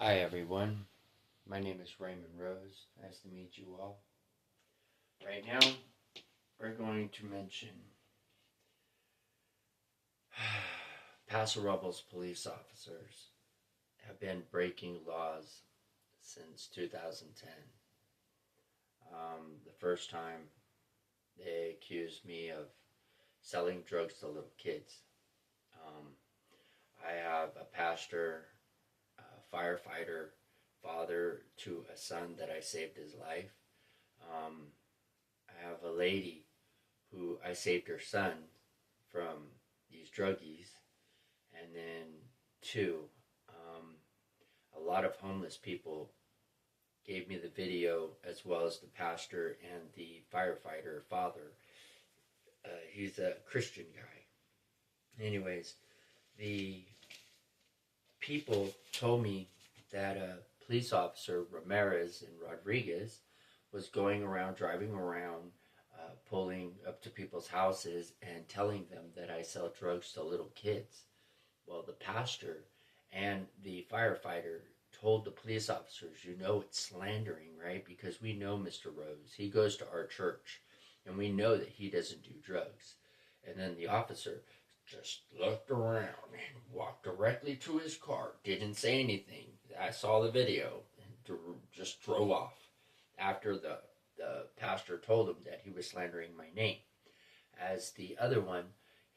Hi everyone, my name is Raymond Rose. Nice to meet you all. Right now, we're going to mention Paso Robles police officers have been breaking laws since 2010. The first time they accused me of selling drugs to little kids. Um, I have a pastor, a firefighter, father to a son that I saved his life. Um, I have a lady who I saved her son from these druggies, and then two, a lot of homeless people gave me the video as well as the pastor and the firefighter father. He's a Christian guy. Anyways, the people told me that a police officer, Ramirez and Rodriguez, was going around, driving around, pulling up to people's houses and telling them that I sell drugs to little kids. Well, the pastor and the firefighter told the police officers, you know it's slandering, right? Because we know Mr. Rose. He goes to our church, and we know that he doesn't do drugs. And then the officer just looked around and walked directly to his car, didn't say anything. I saw the video and just drove off after the pastor told him that he was slandering my name. As the other one,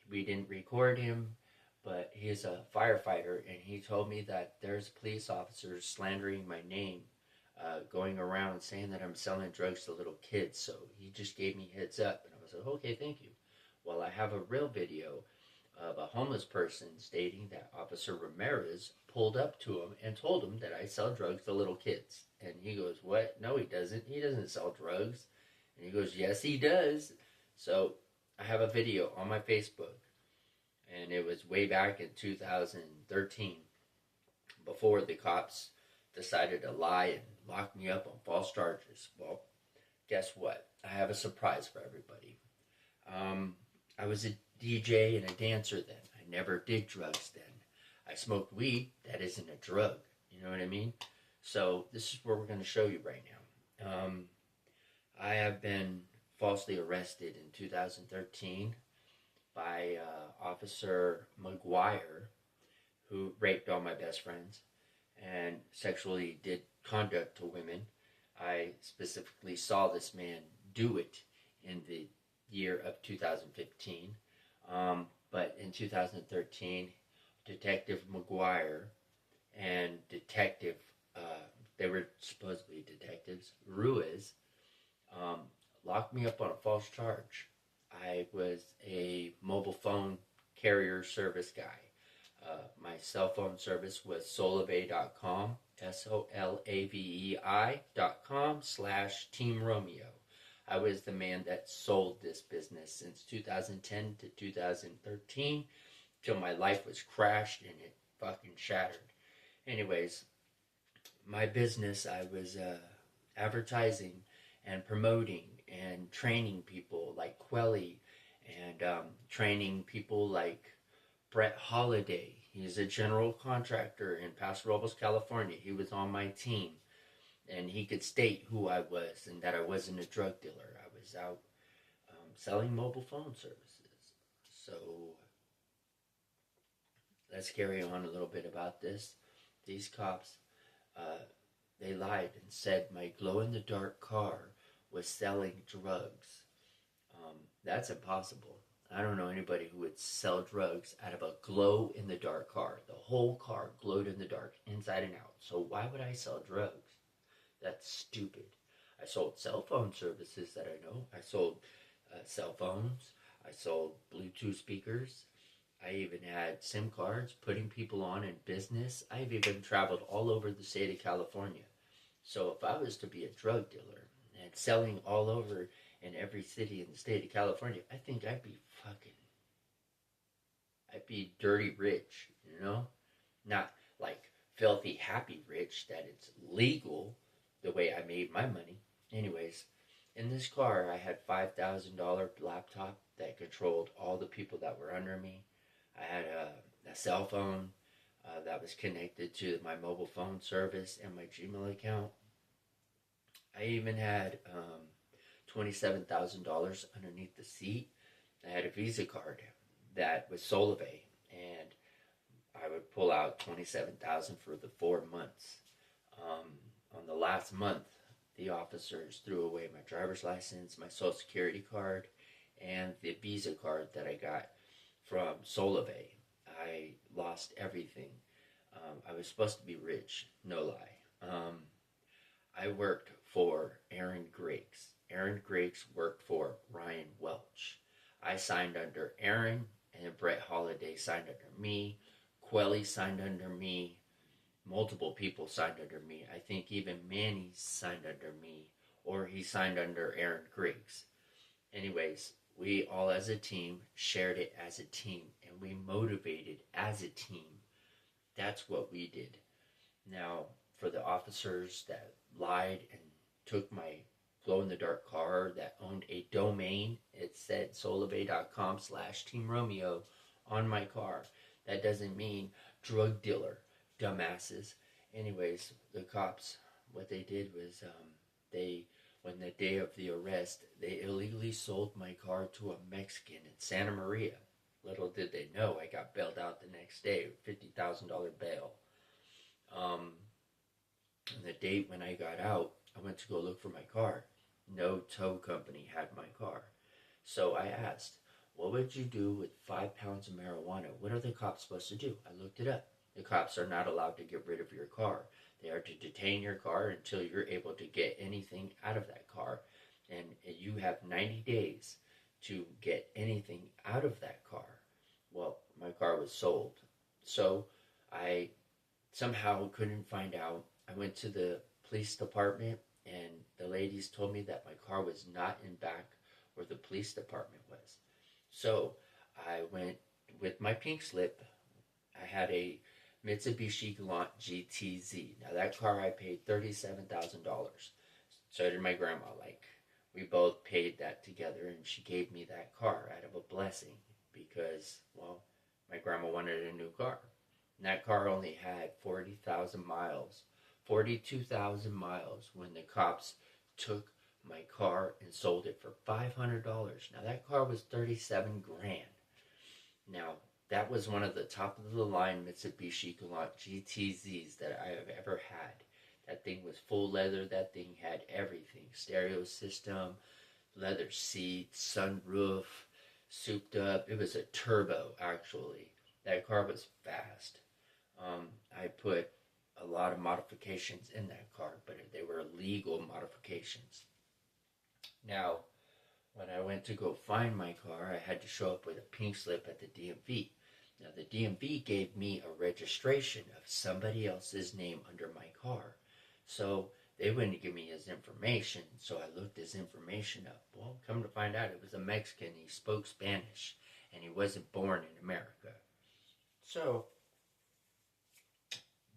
we didn't record him, but he's a firefighter, and he told me that there's police officers slandering my name, going around saying that I'm selling drugs to little kids. So he just gave me heads up, and I was like, okay, thank you. Well, I have a real video of a homeless person stating that Officer Ramirez pulled up to him and told him that I sell drugs to little kids. And he goes, what? No, he doesn't. He doesn't sell drugs. And he goes, yes, he does. So I have a video on my Facebook, and it was way back in 2013, before the cops decided to lie and lock me up on false charges. Well, guess what? I have a surprise for everybody. I was a DJ and a dancer then. I never did drugs then. I smoked weed. That isn't a drug. You know what I mean? So this is what we're going to show you right now. I have been falsely arrested in 2013 by Officer McGuire, who raped all my best friends and sexually did conduct to women. I specifically saw this man do it in the year of 2015. But in 2013, Detective McGuire and Detective, they were supposedly detectives, Ruiz, locked me up on a false charge. I was a mobile phone carrier service guy. My cell phone service was solavei.com, solavei.com/Team Romeo. I was the man that sold this business since 2010 to 2013 till my life was crashed and it fucking shattered. Anyways, my business, I was advertising and promoting and training people like Quelly and training people like Brett Holiday. He's a general contractor in Paso Robles, California. He was on my team, and he could state who I was and that I wasn't a drug dealer. I was out selling mobile phone services. So let's carry on a little bit about this. These cops, they lied and said my glow-in-the-dark car was selling drugs. That's impossible. I don't know anybody who would sell drugs out of a glow-in-the-dark car. The whole car glowed in the dark, inside and out. So why would I sell drugs? That's stupid. I sold cell phone services that I know. I sold cell phones. I sold Bluetooth speakers. I even had SIM cards, putting people on in business. I've even traveled all over the state of California. So if I was to be a drug dealer and selling all over in every city in the state of California, I think I'd be dirty rich, you know? Not like filthy happy rich that it's legal the way I made my money. Anyways, in this car I had $5,000 laptop that controlled all the people that were under me. I had a cell phone. that was connected to my mobile phone service and my Gmail account. I even had $27,000 underneath the seat. I had a Visa card that was Solivay, and I would pull out $27,000 for the 4 months. On the last month, the officers threw away my driver's license, my social security card, and the Visa card that I got from Solivay. I lost everything. I was supposed to be rich, no lie. I worked for Aaron Griggs. Aaron Griggs worked for Ryan Welch. I signed under Aaron, and Brett Holiday signed under me. Quelly signed under me. Multiple people signed under me. I think even Manny signed under me, or he signed under Aaron Griggs. Anyways, we all as a team shared it as a team, and we motivated as a team. That's what we did. Now, for the officers that lied and took my glow-in-the-dark car that owned a domain, it said solivay.com/Team Romeo on my car. That doesn't mean drug dealer, dumbasses. Anyways, the cops, what they did was when the day of the arrest, they illegally sold my car to a Mexican in Santa Maria. Little did they know I got bailed out the next day, $50,000 bail. And the date when I got out, I went to go look for my car. No tow company had my car. So I asked, what would you do with 5 pounds of marijuana? What are the cops supposed to do? I looked it up. The cops are not allowed to get rid of your car. They are to detain your car until you're able to get anything out of that car. And you have 90 days to get anything out of that car. Well, my car was sold. So I somehow couldn't find out. I went to the police department, and the ladies told me that my car was not in back where the police department was. So I went with my pink slip. I had a Mitsubishi Galant GTZ. Now that car I paid $37,000. So did my grandma. Like, we both paid that together, and she gave me that car out of a blessing because, well, my grandma wanted a new car. And that car only had 40,000 miles, 42,000 miles when the cops took my car and sold it for $500. Now that car was 37 grand. Now that was one of the top of the line Mitsubishi Galant GTZs that I have ever had. That thing was full leather. That thing had everything. Stereo system, leather seats, sunroof, souped up. It was a turbo, actually. That car was fast. I put a lot of modifications in that car, but they were legal modifications. Now, when I went to go find my car, I had to show up with a pink slip at the DMV. Now, the DMV gave me a registration of somebody else's name under my car. So they wouldn't give me his information, so I looked his information up. Well, come to find out, it was a Mexican. He spoke Spanish, and he wasn't born in America. So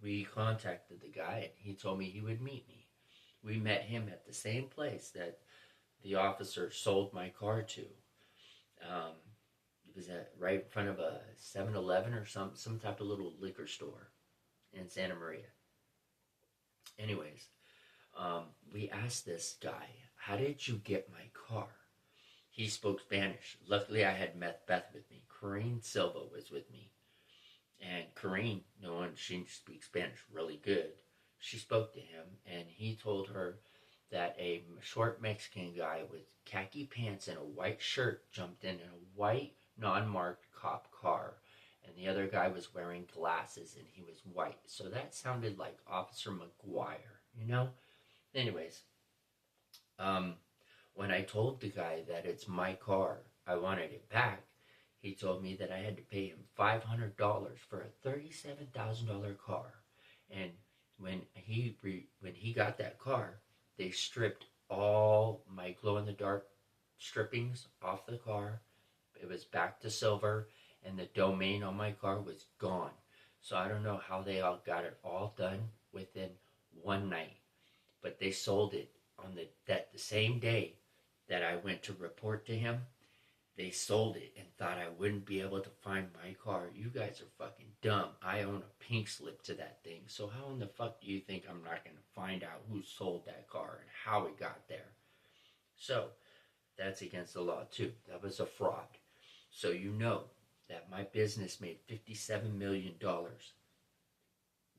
we contacted the guy, and he told me he would meet me. We met him at the same place that the officer sold my car to. It was right in front of a 7-Eleven or some type of little liquor store in Santa Maria. Anyways, we asked this guy, how did you get my car? He spoke Spanish. Luckily, I had Beth with me. Corrine Silva was with me. And Corrine, she speaks Spanish really good. She spoke to him, and he told her that a short Mexican guy with khaki pants and a white shirt jumped in a white, non-marked cop car. And the other guy was wearing glasses, and he was white. So that sounded like Officer McGuire, you know? Anyways, when I told the guy that it's my car, I wanted it back, he told me that I had to pay him $500 for a $37,000 car. And when he got that car, they stripped all my glow-in-the-dark strippings off the car. It was back to silver, and the domain on my car was gone. So I don't know how they all got it all done within one night. But they sold it on the same day that I went to report to him. They sold it and thought I wouldn't be able to find my car. You guys are fucking dumb. I own a pink slip to that thing. So how in the fuck do you think I'm not going to find out who sold that car and how it got there? So that's against the law too. That was a fraud. So you know that my business made $57 million.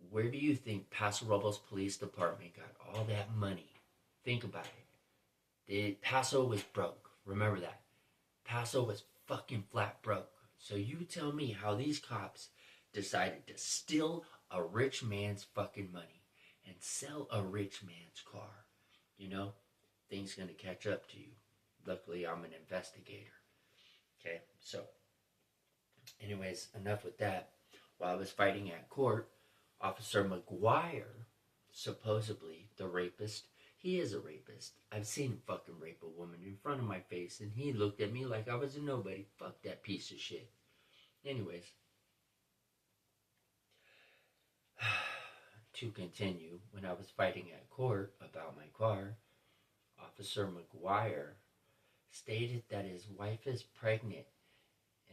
Where do you think Paso Robles Police Department got all that money? Think about it. Paso was broke. Remember that. Paso was fucking flat broke. So you tell me how these cops decided to steal a rich man's fucking money and sell a rich man's car. You know, things gonna catch up to you. Luckily, I'm an investigator. Okay, so anyways, enough with that. While I was fighting at court, Officer McGuire, supposedly the rapist, he is a rapist. I've seen him fucking rape a woman in front of my face, and he looked at me like I was a nobody. Fuck that piece of shit. Anyways, to continue, when I was fighting at court about my car, Officer McGuire stated that his wife is pregnant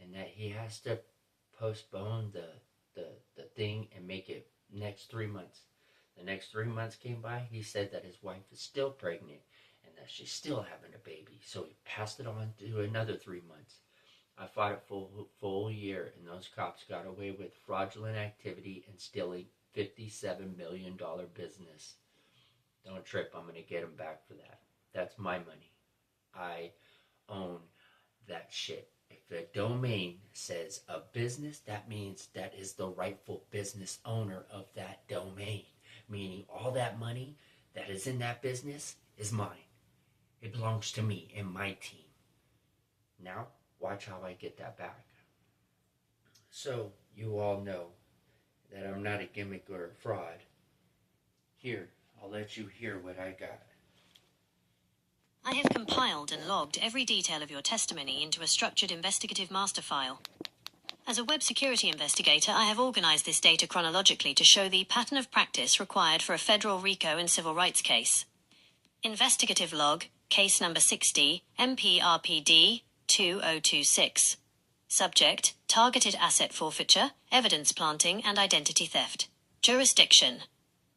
and that he has to postpone the thing and make it next 3 months. The next 3 months came by, he said that his wife is still pregnant and that she's still having a baby. So he passed it on to another 3 months. I fought it full year, and those cops got away with fraudulent activity and stealing $57 million business. Don't trip, I'm going to get them back for that. That's my money. I own that shit. If a domain says a business, that means that is the rightful business owner of that domain. Meaning all that money that is in that business is mine. It belongs to me and my team. Now, watch how I get that back. So, you all know that I'm not a gimmick or a fraud. Here, I'll let you hear what I got. I have compiled and logged every detail of your testimony into a structured investigative master file. As a web security investigator, I have organized this data chronologically to show the pattern of practice required for a federal RICO and civil rights case. Investigative log, case number 60, MPRPD 2026. Subject, targeted asset forfeiture, evidence planting, and identity theft. Jurisdiction,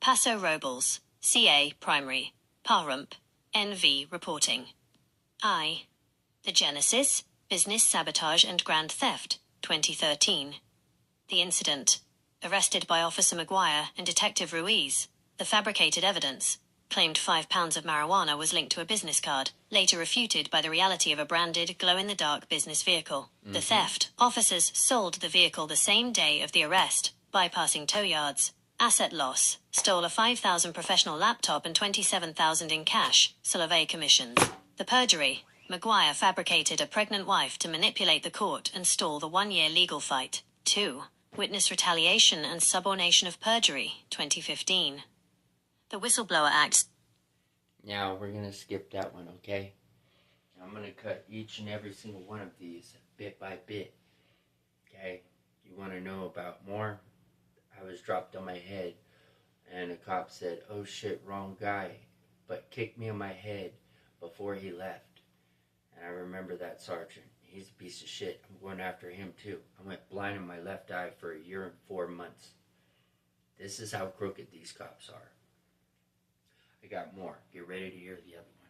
Paso Robles, CA Primary, Parump, NV Reporting. I. The Genesis, Business Sabotage and Grand Theft, 2013. The incident. Arrested by Officer McGuire and Detective Ruiz. The fabricated evidence. Claimed 5 pounds of marijuana was linked to a business card, later refuted by the reality of a branded, glow-in-the-dark business vehicle. The theft. Officers sold the vehicle the same day of the arrest, bypassing tow yards. Asset loss. Stole a 5,000 professional laptop and 27,000 in cash, Solvay commissions. The perjury. McGuire fabricated a pregnant wife to manipulate the court and stall the 1-year legal fight. 2. Witness retaliation and subornation of perjury, 2015. The Whistleblower Act. Now, we're going to skip that one, okay? I'm going to cut each and every single one of these bit by bit, okay? You want to know about more? I was dropped on my head, and a cop said, "Oh shit, wrong guy," but kicked me on my head before he left. And I remember that sergeant. He's a piece of shit. I'm going after him too. I went blind in my left eye for 1 year and 4 months. This is how crooked these cops are. I got more. Get ready to hear the other one.